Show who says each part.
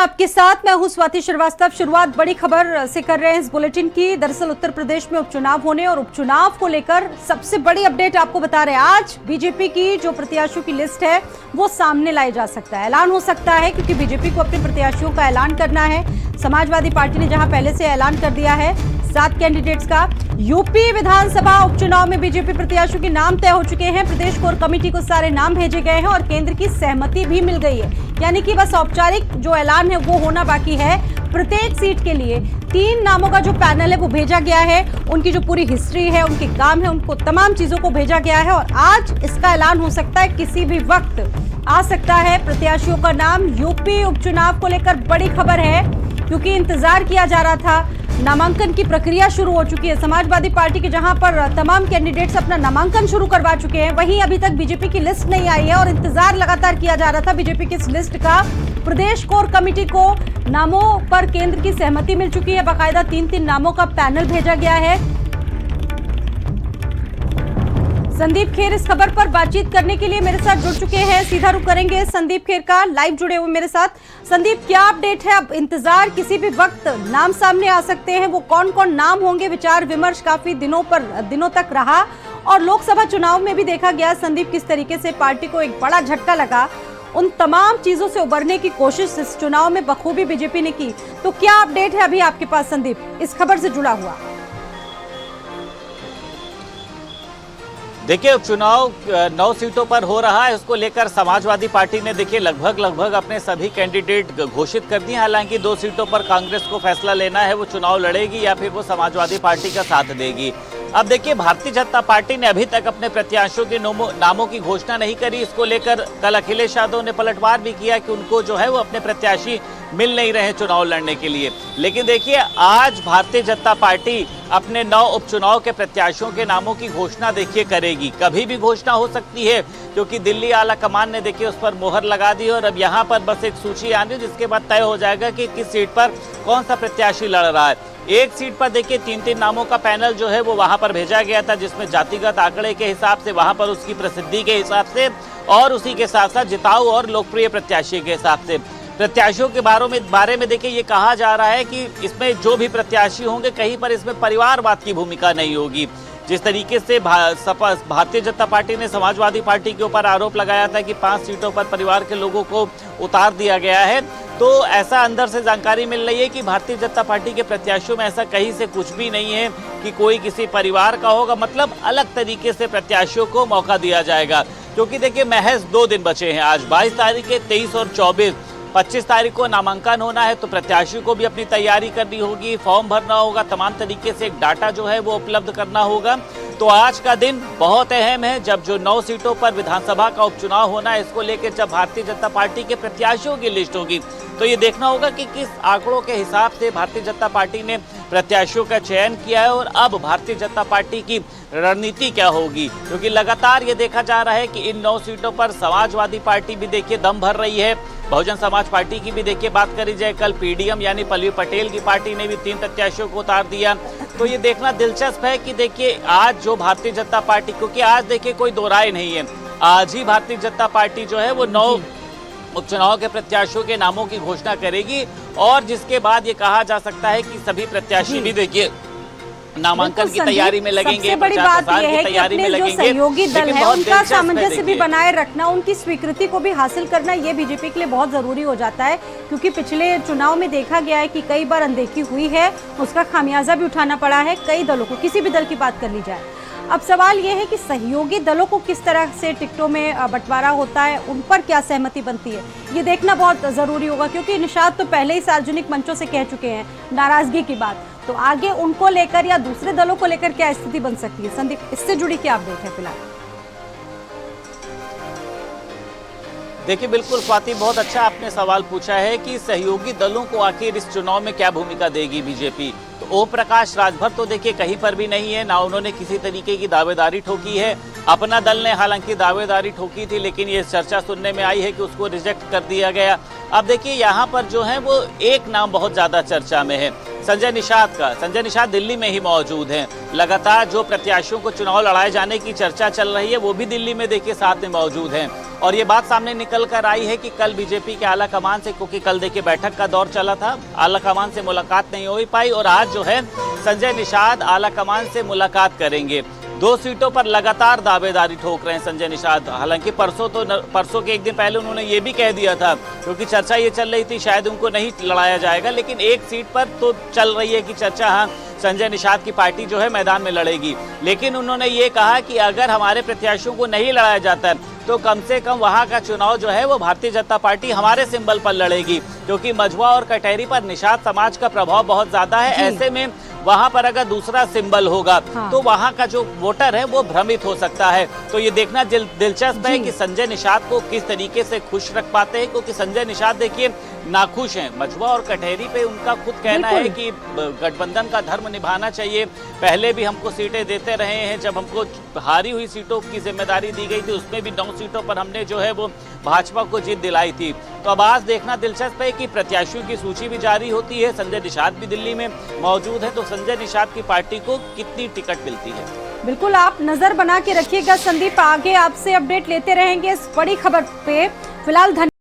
Speaker 1: आपके साथ मैं हूं स्वाति श्रीवास्तव। शुरुआत बड़ी खबर से कर रहे हैं इस बुलेटिन की। दरअसल उत्तर प्रदेश में उपचुनाव होने और उपचुनाव को लेकर सबसे बड़ी अपडेट आपको बता रहे हैं। आज बीजेपी की जो प्रत्याशियों की लिस्ट है वो सामने लाई जा सकता है, ऐलान हो सकता है, क्योंकि बीजेपी को अपने प्रत्याशियों का ऐलान करना है। समाजवादी पार्टी ने जहां पहले से ऐलान कर दिया है 7 कैंडिडेट्स का। यूपी विधानसभा उपचुनाव में बीजेपी प्रत्याशियों के नाम तय हो चुके हैं। प्रदेश कोर कमेटी को सारे नाम भेजे गए हैं और केंद्र की सहमति भी मिल गई है, यानी कि बस औपचारिक जो ऐलान है वो होना बाकी है। प्रत्येक सीट के लिए 3 नामों का जो पैनल है वो भेजा गया है। उनकी जो पूरी हिस्ट्री है, उनके काम है, उनको तमाम चीजों को भेजा गया है और आज इसका ऐलान हो सकता है, किसी भी वक्त आ सकता है प्रत्याशियों का नाम। यूपी उपचुनाव को लेकर बड़ी खबर है, क्योंकि इंतजार किया जा रहा था। नामांकन की प्रक्रिया शुरू हो चुकी है। समाजवादी पार्टी के जहां पर तमाम कैंडिडेट्स अपना नामांकन शुरू करवा चुके हैं, वहीं अभी तक बीजेपी की लिस्ट नहीं आई है और इंतजार लगातार किया जा रहा था बीजेपी की इस लिस्ट का। प्रदेश कोर कमेटी को नामों पर केंद्र की सहमति मिल चुकी है। बाकायदा 3-3 नामों का पैनल भेजा गया है। संदीप खेर इस खबर पर बातचीत करने के लिए मेरे साथ जुड़ चुके हैं। सीधा रुख करेंगे संदीप खेर का, लाइव जुड़े हुए मेरे साथ। संदीप, क्या अपडेट है? अब इंतजार, किसी भी वक्त नाम सामने आ सकते हैं। वो कौन कौन नाम होंगे? विचार विमर्श काफी दिनों तक रहा और लोकसभा चुनाव में भी देखा गया संदीप किस तरीके से पार्टी को एक बड़ा झटका लगा। उन तमाम चीजों से उबरने की कोशिश इस चुनाव में बखूबी बीजेपी ने की। तो क्या अपडेट है अभी आपके पास संदीप इस खबर से जुड़ा हुआ?
Speaker 2: देखिए, उपचुनाव 9 सीटों पर हो रहा है। उसको लेकर समाजवादी पार्टी ने देखिए लगभग अपने सभी कैंडिडेट घोषित कर दिए। हालांकि 2 सीटों पर कांग्रेस को फैसला लेना है, वो चुनाव लड़ेगी या फिर वो समाजवादी पार्टी का साथ देगी। अब देखिए, भारतीय जनता पार्टी ने अभी तक अपने प्रत्याशियों के नामों की घोषणा नहीं करी। इसको लेकर कल अखिलेश यादव ने पलटवार भी किया कि उनको जो है वो अपने प्रत्याशी मिल नहीं रहे चुनाव लड़ने के लिए। लेकिन देखिए, आज भारतीय जनता पार्टी अपने 9 उपचुनाव के प्रत्याशियों के नामों की घोषणा देखिए करेगी। कभी भी घोषणा हो सकती है, क्योंकि दिल्ली आला कमान ने देखिए उस पर मोहर लगा दी और अब यहाँ पर बस एक सूची आनी, जिसके बाद तय हो जाएगा कि किस सीट पर कौन सा प्रत्याशी लड़ रहा है। एक सीट पर देखिए 3-3 नामों का पैनल जो है वो वहां पर भेजा गया था, जिसमें जातिगत आंकड़े के हिसाब से, वहां पर उसकी प्रसिद्धि के हिसाब से और उसी के साथ साथ जिताऊ और लोकप्रिय प्रत्याशी के हिसाब से। प्रत्याशियों के बारे में देखिए ये कहा जा रहा है कि इसमें जो भी प्रत्याशी होंगे, कहीं पर इसमें परिवारवाद की भूमिका नहीं होगी। जिस तरीके से भारतीय जनता पार्टी ने समाजवादी पार्टी के ऊपर आरोप लगाया था कि 5 सीटों पर परिवार के लोगों को उतार दिया गया है, तो ऐसा अंदर से जानकारी मिल रही है कि भारतीय जनता पार्टी के प्रत्याशियों में ऐसा कहीं से कुछ भी नहीं है कि कोई किसी परिवार का होगा। मतलब अलग तरीके से प्रत्याशियों को मौका दिया जाएगा, क्योंकि देखिए महज 2 दिन बचे हैं। आज 22 तारीख है, 23 और 25 तारीख को नामांकन होना है, तो प्रत्याशी को भी अपनी तैयारी करनी होगी, फॉर्म भरना होगा, तमाम तरीके से एक डाटा जो है वो उपलब्ध करना होगा। तो आज का दिन बहुत अहम है, जब जो 9 सीटों पर विधानसभा का उपचुनाव होना है, इसको लेकर जब भारतीय जनता पार्टी के प्रत्याशियों की लिस्ट होगी, तो ये देखना होगा कि किस आंकड़ों के हिसाब से भारतीय जनता पार्टी ने प्रत्याशियों का चयन किया है और अब भारतीय जनता पार्टी की रणनीति क्या होगी। क्योंकि लगातार ये देखा जा रहा है कि इन 9 सीटों पर समाजवादी पार्टी भी देखिए दम भर रही है। बहुजन समाज पार्टी की भी देखिए बात करी जाए, कल पीडीएम यानी पल्लवी पटेल की पार्टी ने भी 3 प्रत्याशियों को उतार दिया। तो ये देखना दिलचस्प है कि देखिए आज जो भारतीय जनता पार्टी, क्योंकि आज देखिए कोई दो राय नहीं है, आज ही भारतीय जनता पार्टी जो है वो 9 उपचुनाव के प्रत्याशियों के नामों की घोषणा करेगी और जिसके बाद ये कहा जा सकता है कि सभी प्रत्याशी भी देखिए नामांकन की तैयारी में लगेंगे।
Speaker 1: सबसे बड़ी बात यह है कि अपने जो सहयोगी दल है उनका सामंजस्य भी बनाए रखना, उनकी स्वीकृति को भी हासिल करना, ये बीजेपी के लिए बहुत जरूरी हो जाता है। क्योंकि पिछले चुनाव में देखा गया है कि कई बार अनदेखी हुई है, उसका खामियाजा भी उठाना पड़ा है कई दलों को। किसी भी दल की बात कर ली जाए, अब सवाल यह है कि सहयोगी दलों को किस तरह से टिकटों में बंटवारा होता है, उन पर क्या सहमति बनती है, ये देखना बहुत जरूरी होगा। क्योंकि निषाद तो पहले ही सार्वजनिक मंचों से कह चुके हैं नाराजगी की बात, तो आगे उनको लेकर या दूसरे दलों को लेकर क्या स्थिति बन सकती है? संदीप, इससे जुड़ी क्या अपडेट है फिलहाल?
Speaker 2: देखिए, बिल्कुल स्वाति, बहुत अच्छा आपने सवाल पूछा है कि सहयोगी दलों को आखिर इस चुनाव में क्या भूमिका देगी बीजेपी। तो ओम प्रकाश राजभर तो देखिए कहीं पर भी नहीं है, ना उन्होंने किसी तरीके की दावेदारी ठोकी है। अपना दल ने हालांकि दावेदारी ठोकी थी, लेकिन ये चर्चा सुनने में आई है कि उसको रिजेक्ट कर दिया गया। अब देखिए यहाँ पर जो है वो एक नाम बहुत ज्यादा चर्चा में है, संजय निषाद का। संजय निषाद दिल्ली में ही मौजूद हैं। लगातार जो प्रत्याशियों को चुनाव लड़ाए जाने की चर्चा चल रही है वो भी दिल्ली में देखिए साथ में मौजूद हैं। और ये बात सामने निकल कर आई है कि कल बीजेपी के आला कमान से, क्योंकि कल देखिए बैठक का दौर चला था, आला कमान से मुलाकात नहीं हो पाई और आज जो है संजय निषाद आला कमान से मुलाकात करेंगे। 2 सीटों पर लगातार दावेदारी ठोक रहे हैं संजय निषाद। हालांकि परसों के एक दिन पहले उन्होंने ये भी कह दिया था, क्योंकि चर्चा ये चल रही थी शायद उनको नहीं लड़ाया जाएगा, लेकिन एक सीट पर तो चल रही है कि चर्चा, हाँ संजय निषाद की पार्टी जो है मैदान में लड़ेगी। लेकिन उन्होंने ये कहा कि अगर हमारे प्रत्याशियों को नहीं लड़ाया जाता है तो कम से कम वहां का चुनाव जो है वो भारतीय जनता पार्टी हमारे सिंबल पर लड़ेगी, क्योंकि मझवा और कटहरी पर निषाद समाज का प्रभाव बहुत ज्यादा है। ऐसे में वहां पर अगर दूसरा सिंबल होगा तो वहां का जो वोटर है वो भ्रमित हो सकता है। तो ये देखना दिलचस्प है कि संजय निषाद को किस तरीके से खुश रख पाते हैं, क्योंकि संजय निषाद देखिए नाखुश हैं। मझवा और कटहरी पे उनका खुद कहना है कि गठबंधन का धर्म निभाना चाहिए। पहले भी हमको सीटें देते रहे हैं, जब हमको हारी हुई सीटों की जिम्मेदारी दी गई थी उसमें भी 9 सीटों पर हमने जो है वो भाजपा को जीत दिलाई थी। तो अब आज देखना दिलचस्प है कि प्रत्याशियों की सूची भी जारी होती है। संजय निषाद भी दिल्ली में मौजूद है, तो संजय निषाद की पार्टी को कितनी टिकट मिलती है।
Speaker 1: बिल्कुल, आप नजर बना के रखिएगा संदीप, आगे आपसे अपडेट लेते रहेंगे इस बड़ी खबर पे। फिलहाल